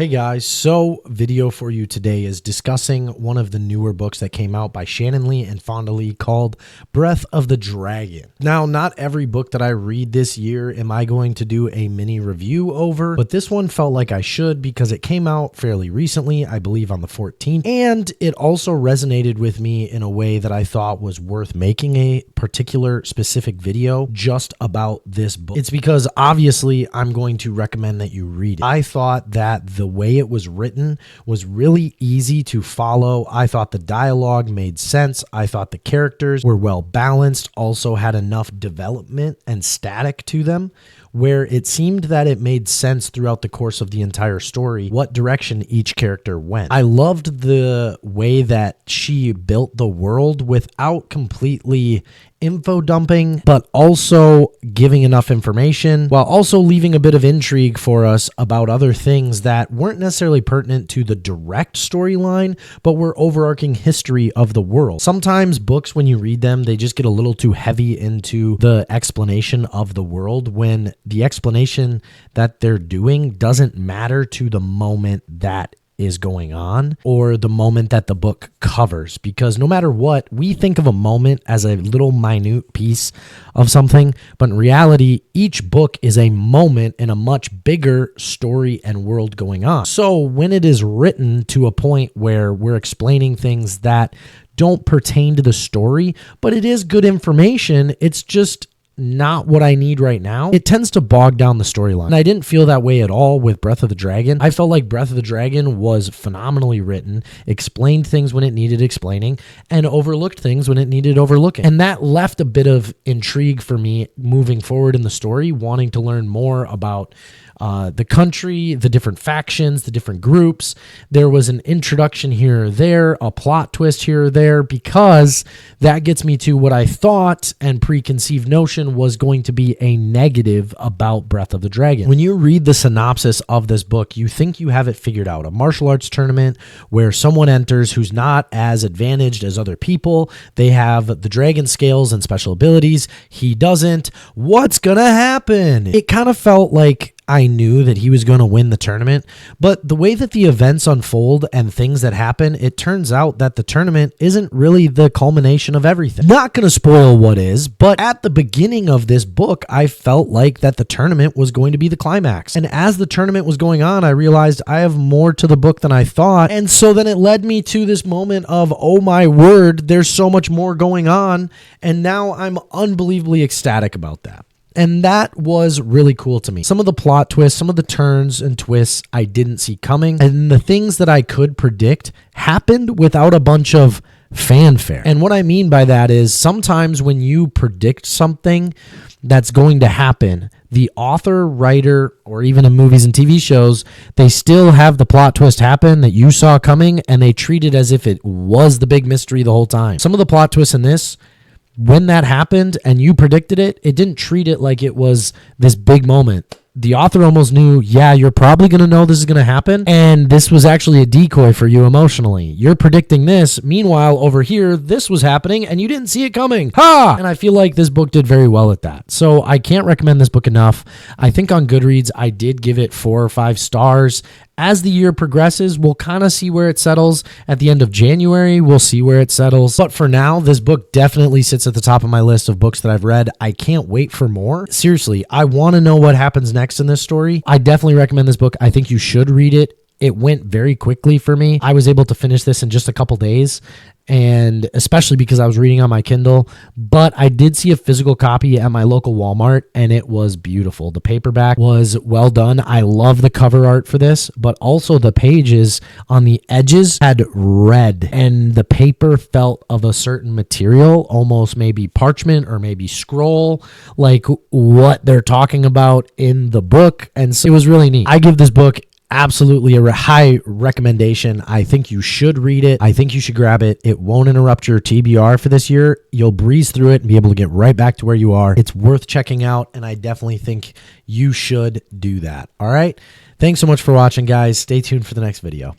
Hey guys, so video for you today is discussing one of the newer books that came out by Shannon Lee and Fonda Lee called Breath of the Dragon. Now, not every book that I read this year am I going to do a mini review over, but this one felt like I should because it came out fairly recently, I believe on the 14th, and it also resonated with me in a way that I thought was worth making a particular specific video just about this book. It's because obviously I'm going to recommend that you read it. I thought that the way it was written was really easy to follow. I thought the dialogue made sense. I thought the characters were well balanced, also had enough development and static to them, where it seemed that it made sense throughout the course of the entire story what direction each character went. I loved the way that she built the world without completely info dumping, but also giving enough information while also leaving a bit of intrigue for us about other things that weren't necessarily pertinent to the direct storyline, but were overarching history of the world. Sometimes books, when you read them, they just get a little too heavy into the explanation of the world when the explanation that they're doing doesn't matter to the moment that is going on or the moment that the book covers, because no matter what, we think of a moment as a little minute piece of something, but in reality, each book is a moment in a much bigger story and world going on. So when it is written to a point where we're explaining things that don't pertain to the story, but it is good information, it's just not what I need right now, it tends to bog down the storyline. And I didn't feel that way at all with Breath of the Dragon. I felt like Breath of the Dragon was phenomenally written, explained things when it needed explaining, and overlooked things when it needed overlooking. And that left a bit of intrigue for me moving forward in the story, wanting to learn more about the country, the different factions, the different groups. There was an introduction here or there, a plot twist here or there, because that gets me to what I thought and preconceived notion was going to be a negative about Breath of the Dragon. When you read the synopsis of this book, you think you have it figured out. A martial arts tournament where someone enters who's not as advantaged as other people. They have the dragon scales and special abilities. He doesn't. What's gonna happen? It kind of felt like I knew that he was going to win the tournament, but the way that the events unfold and things that happen, it turns out that the tournament isn't really the culmination of everything. Not going to spoil what is, but at the beginning of this book, I felt like that the tournament was going to be the climax. And as the tournament was going on, I realized I have more to the book than I thought. And so then it led me to this moment of, oh my word, there's so much more going on. And now I'm unbelievably ecstatic about that. And that was really cool to me. Some of the plot twists, some of the turns and twists I didn't see coming, and the things that I could predict happened without a bunch of fanfare. And what I mean by that is sometimes when you predict something that's going to happen, the author, writer, or even in movies and TV shows, they still have the plot twist happen that you saw coming, and they treat it as if it was the big mystery the whole time. Some of the plot twists in this, when that happened and you predicted it, it didn't treat it like it was this big moment. The author almost knew, yeah, you're probably going to know this is going to happen, and this was actually a decoy for you emotionally. You're predicting this. Meanwhile, over here, this was happening, and you didn't see it coming. Ha! And I feel like this book did very well at that. So I can't recommend this book enough. I think on Goodreads, I did give it 4 or 5 stars. As the year progresses, we'll kind of see where it settles. At the end of January, we'll see where it settles. But for now, this book definitely sits at the top of my list of books that I've read. I can't wait for more. Seriously, I want to know what happens next in this story. I definitely recommend this book. I think you should read it. It went very quickly for me. I was able to finish this in just a couple days, and especially because I was reading on my Kindle, but I did see a physical copy at my local Walmart, and it was beautiful. The paperback was well done. I love the cover art for this, but also the pages on the edges had red, and the paper felt of a certain material, almost maybe parchment or maybe scroll, like what they're talking about in the book, and so it was really neat. I give this book absolutely a high recommendation. I think you should read it. I think you should grab it. It won't interrupt your TBR for this year. You'll breeze through it and be able to get right back to where you are. It's worth checking out, and I definitely think you should do that. All right? Thanks so much for watching, guys. Stay tuned for the next video.